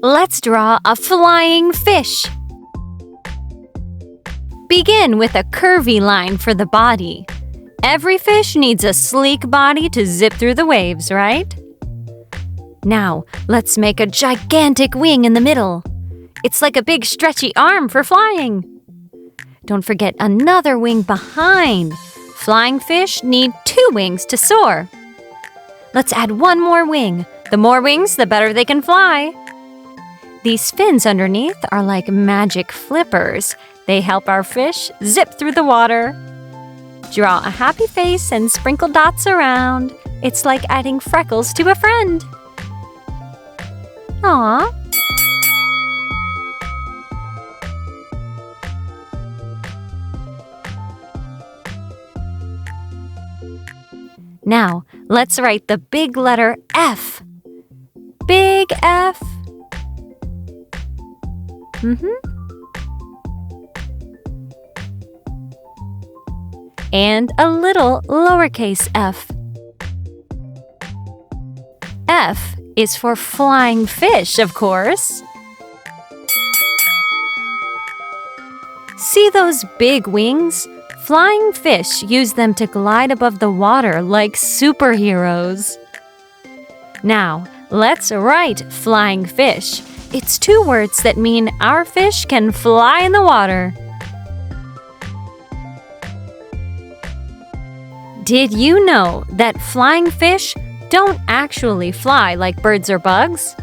let's draw a flying fish. Begin with a curvy line for the body. Every fish needs a sleek body to zip through the waves, right? Now, let's make a gigantic wing in the middle. It's like a big stretchy arm for flying. Don't forget another wing behind. Flying fish need 2 wings to soar. Let's add one more wing. The more wings, the better they can fly. These fins underneath are like magic flippers. They help our fish zip through the water. Draw a happy face and sprinkle dots around. It's like adding freckles to a friend. Aww. Now, let's write the big letter F. Big F. And a little lowercase f. F is for flying fish, of course. See those big wings? Flying fish use them to glide above the water like superheroes. Now, let's write flying fish. It's 2 words that mean our fish can fly in the water. Did you know that flying fish don't actually fly like birds or bugs?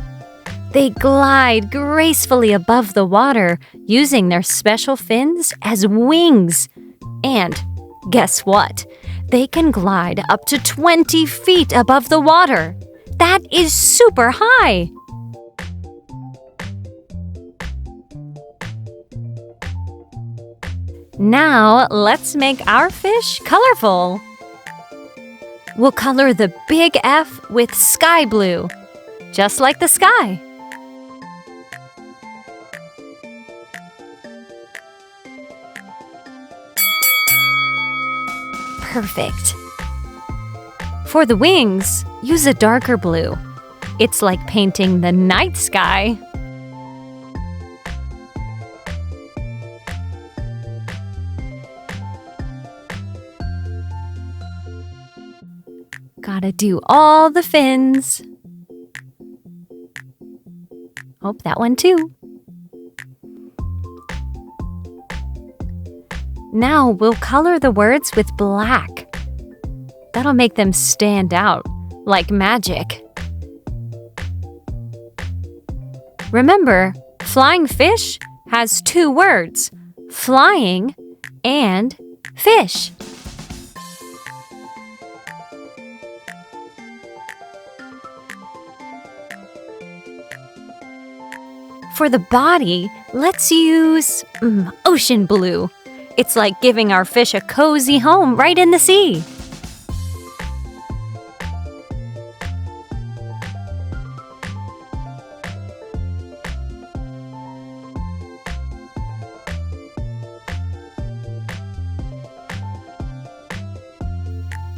They glide gracefully above the water using their special fins as wings. And guess what? They can glide up to 20 feet above the water. That is super high. Now, let's make our fish colorful. We'll color the big F with sky blue, just like the sky. Perfect. For the wings, use a darker blue. It's like painting the night sky. Gotta do all the fins. Oh, that one too. Now we'll color the words with black. That'll make them stand out, like magic. Remember, flying fish has 2 words, flying and fish. For the body, let's use ocean blue. It's like giving our fish a cozy home right in the sea.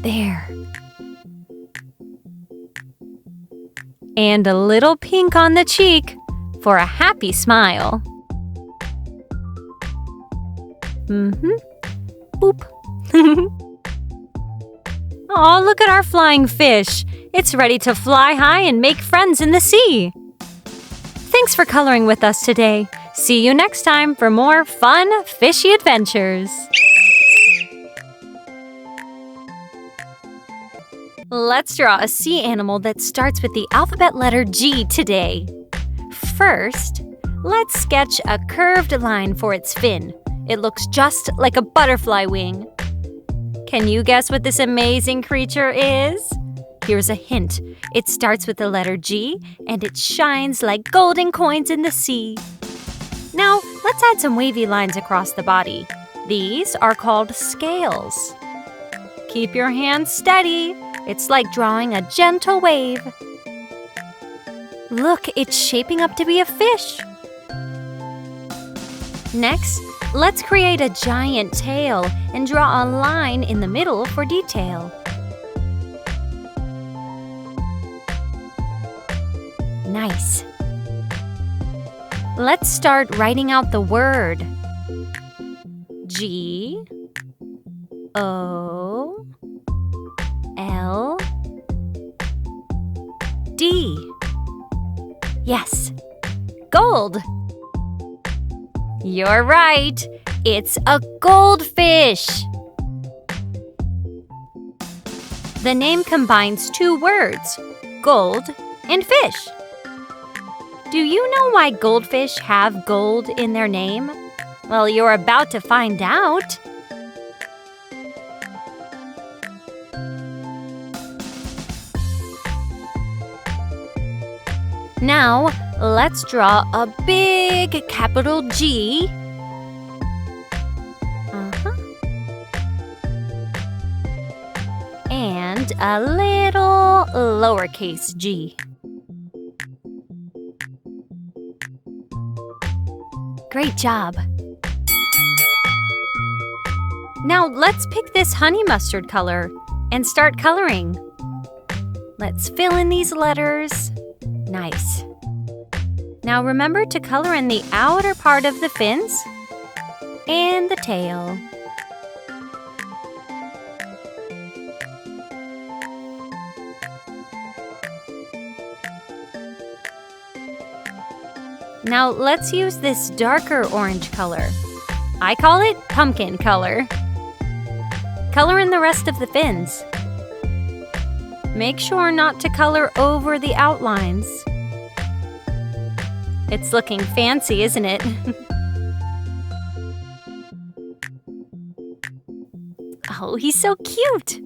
There. And a little pink on the cheek for a happy smile. Boop. Oh, look at our flying fish. It's ready to fly high and make friends in the sea. Thanks for coloring with us today. See you next time for more fun, fishy adventures. Let's draw a sea animal that starts with the alphabet letter G today. First, let's sketch a curved line for its fin. It looks just like a butterfly wing. Can you guess what this amazing creature is? Here's a hint. It starts with the letter G, and it shines like golden coins in the sea. Now, let's add some wavy lines across the body. These are called scales. Keep your hands steady. It's like drawing a gentle wave. Look, it's shaping up to be a fish. Next, let's create a giant tail and draw a line in the middle for detail. Nice. Let's start writing out the word. G O L D. Yes, gold. You're right. It's a goldfish. The name combines two words, gold and fish. Do you know why goldfish have gold in their name? Well, you're about to find out. Now, let's draw a big capital G. And a little lowercase g. Great job. Now let's pick this honey mustard color and start coloring. Let's fill in these letters. Nice. Now remember to color in the outer part of the fins and the tail. Now let's use this darker orange color. I call it pumpkin color. Color in the rest of the fins. Make sure not to color over the outlines. It's looking fancy, isn't it? Oh, he's so cute!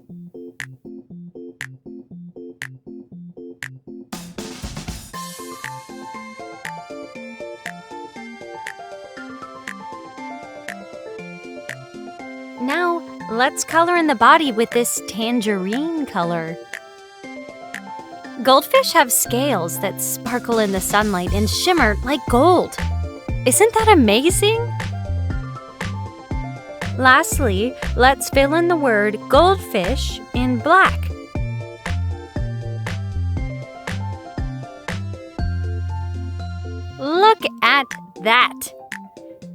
Now, let's color in the body with this tangerine color. Goldfish have scales that sparkle in the sunlight and shimmer like gold. Isn't that amazing? Lastly, let's fill in the word goldfish in black. Look at that!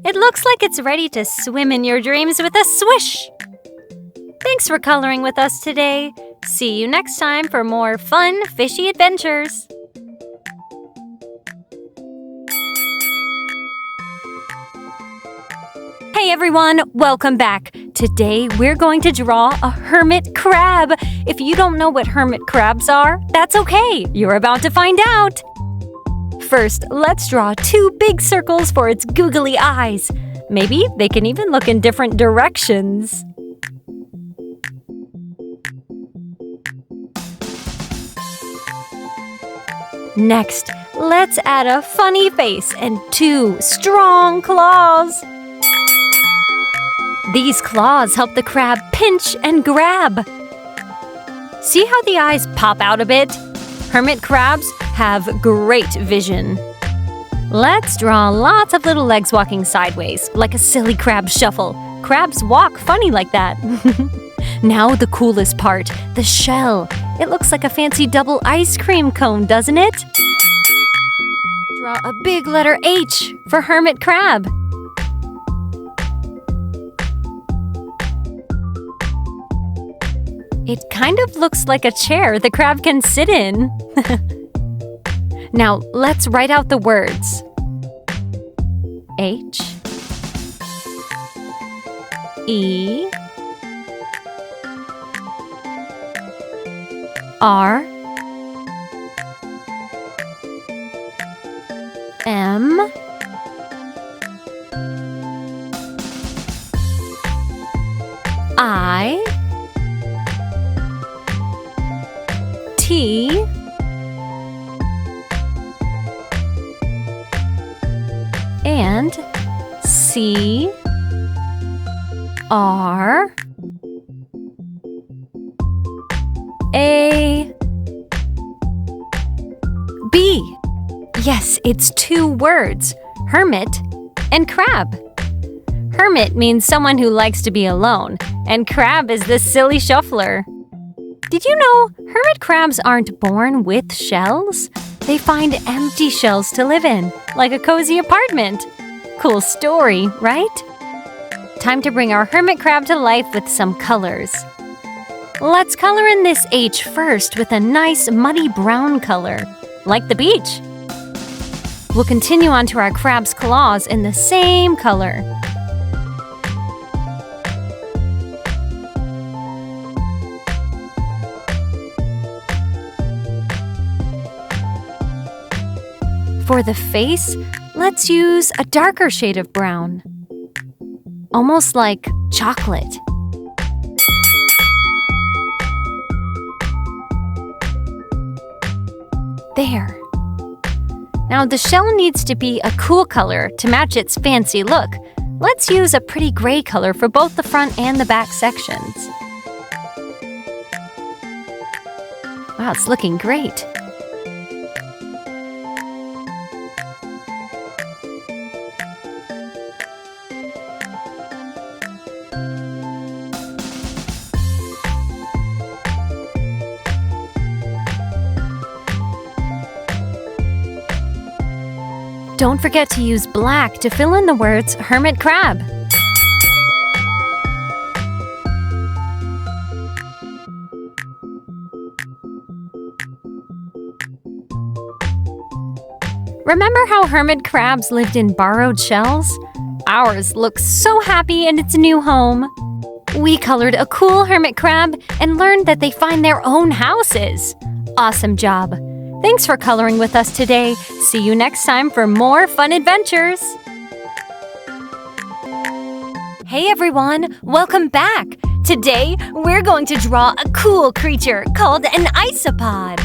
It looks like it's ready to swim in your dreams with a swish! Thanks for coloring with us today. See you next time for more fun, fishy adventures. Hey everyone, welcome back. Today we're going to draw a hermit crab. If you don't know what hermit crabs are, that's okay. You're about to find out. First, let's draw two big circles for its googly eyes. Maybe they can even look in different directions. Next, let's add a funny face and two strong claws. These claws help the crab pinch and grab. See how the eyes pop out a bit? Hermit crabs have great vision. Let's draw lots of little legs walking sideways, like a silly crab shuffle. Crabs walk funny like that. Now the coolest part, the shell. It looks like a fancy double ice cream cone, doesn't it? Draw a big letter H for hermit crab. It kind of looks like a chair the crab can sit in. Now, let's write out the words. H E R M I T and C R A B. Yes, it's two words, hermit and crab. Hermit means someone who likes to be alone, and crab is the silly shuffler. Did you know hermit crabs aren't born with shells? they find empty shells to live in, like a cozy apartment. Cool story, right? Time to bring our hermit crab to life with some colors. Let's color in this H first with a nice muddy brown color, like the beach. We'll continue on to our crab's claws in the same color. For the face, let's use a darker shade of brown, almost like chocolate. There. Now the shell needs to be a cool color to match its fancy look. Let's use a pretty gray color for both the front and the back sections. Wow, it's looking great. Don't forget to use black to fill in the words hermit crab. Remember how hermit crabs lived in borrowed shells? Ours looks so happy in its new home. We colored a cool hermit crab and learned that they find their own houses. Awesome job! Thanks for coloring with us today. See you next time for more fun adventures. Hey everyone, welcome back. Today, we're going to draw a cool creature called an isopod.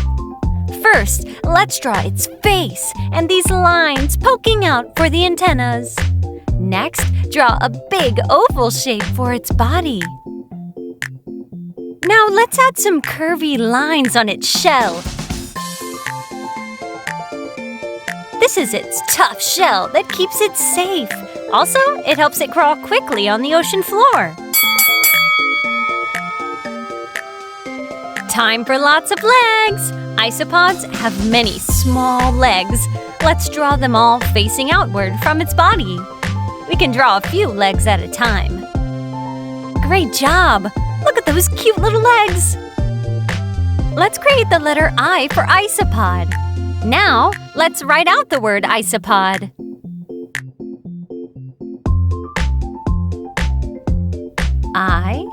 First, let's draw its face and these lines poking out for the antennas. Next, draw a big oval shape for its body. Now let's add some curvy lines on its shell. This is its tough shell that keeps it safe. Also, it helps it crawl quickly on the ocean floor. Time for lots of legs! Isopods have many small legs. Let's draw them all facing outward from its body. We can draw a few legs at a time. Great job! Look at those cute little legs! Let's create the letter I for isopod. Now, let's write out the word isopod. I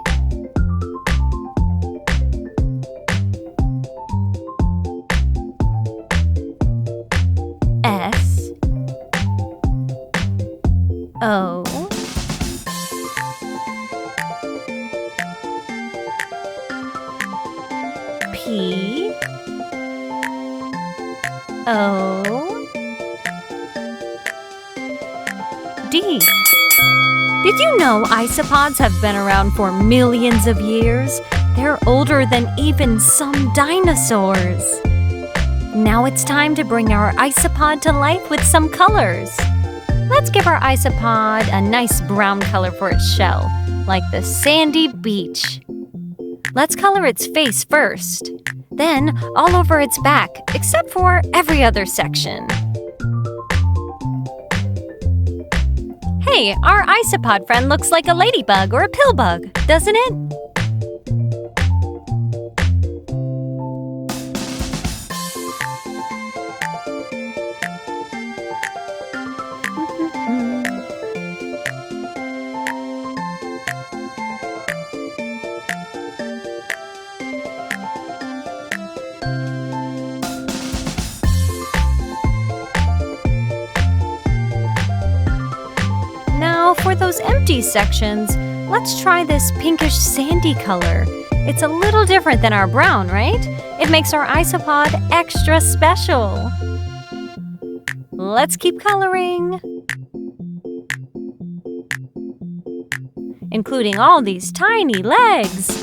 S O P O D. Did you know isopods have been around for millions of years? They're older than even some dinosaurs. Now it's time to bring our isopod to life with some colors. Let's give our isopod a nice brown color for its shell, like the sandy beach. Let's color its face first, then all over its back, except for every other section. Hey, our isopod friend looks like a ladybug or a pillbug, doesn't it? Now for those empty sections, let's try this pinkish sandy color. It's a little different than our brown, right? It makes our isopod extra special. Let's keep coloring, including all these tiny legs.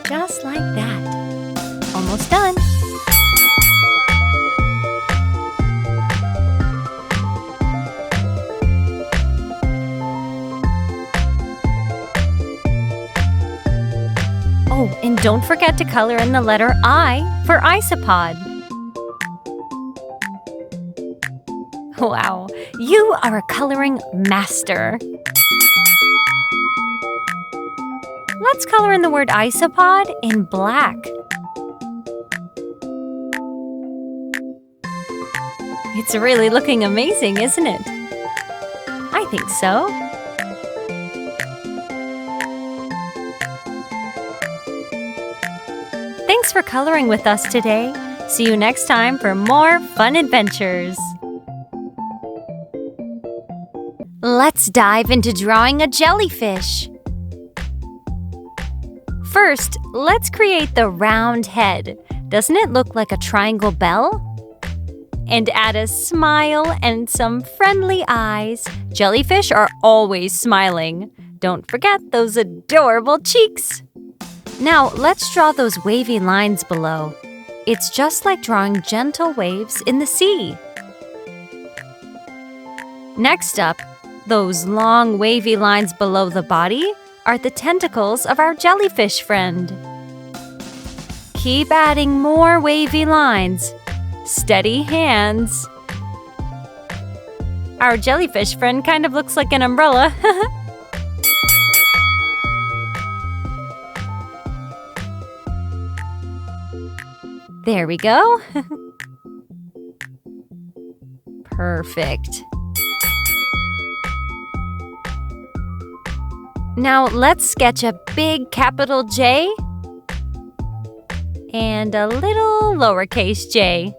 Just like that. Almost done. Oh, and don't forget to color in the letter I for isopod. Wow, you are a coloring master. Let's color in the word isopod in black. It's really looking amazing, isn't it? I think so. Thanks for coloring with us today. See you next time for more fun adventures. Let's dive into drawing a jellyfish. First, let's create the round head. Doesn't it look like a triangle bell? And add a smile and some friendly eyes. Jellyfish are always smiling. Don't forget those adorable cheeks. Now, let's draw those wavy lines below. It's just like drawing gentle waves in the sea. Next up, those long wavy lines below the body are the tentacles of our jellyfish friend. Keep adding more wavy lines. Steady hands. Our jellyfish friend kind of looks like an umbrella. There we go. Perfect. Now let's sketch a big capital J and a little lowercase j.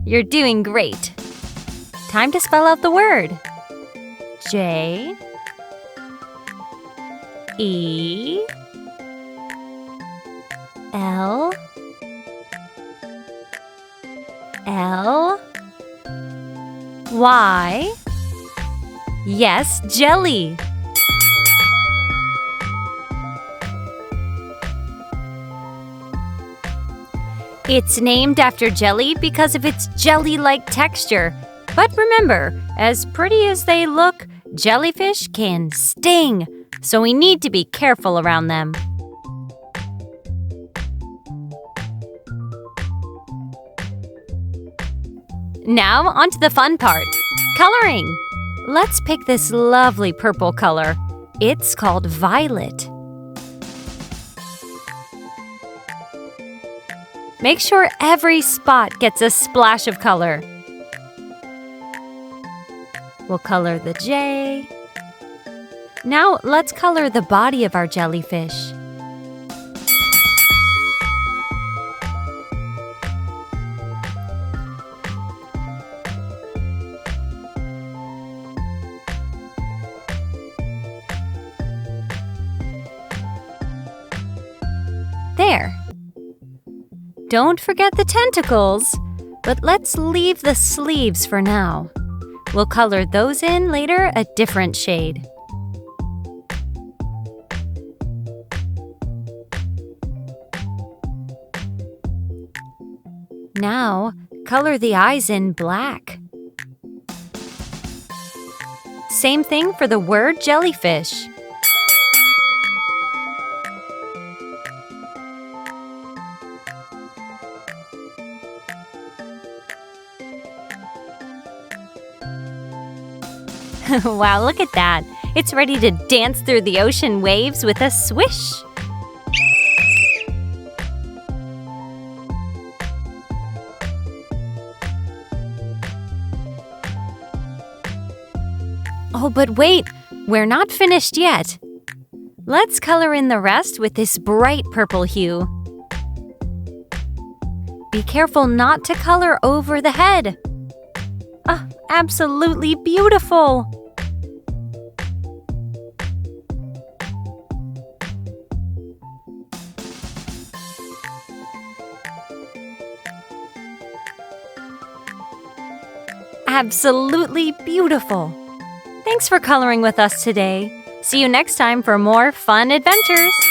You're doing great. Time to spell out the word. J E L L Y. Yes, jelly. It's named after jelly because of its jelly-like texture. But remember, as pretty as they look, jellyfish can sting, so we need to be careful around them. Now, on to the fun part, coloring. Let's pick this lovely purple color. It's called violet. Make sure every spot gets a splash of color. We'll color the J. Now let's color the body of our jellyfish. There. Don't forget the tentacles, but let's leave the sleeves for now. We'll color those in later a different shade. Now, color the eyes in black. Same thing for the word jellyfish. Wow, look at that. It's ready to dance through the ocean waves with a swish. Oh, but wait, we're not finished yet. Let's color in the rest with this bright purple hue. Be careful not to color over the head. Ah, absolutely beautiful! Absolutely beautiful! Thanks for coloring with us today. See you next time for more fun adventures!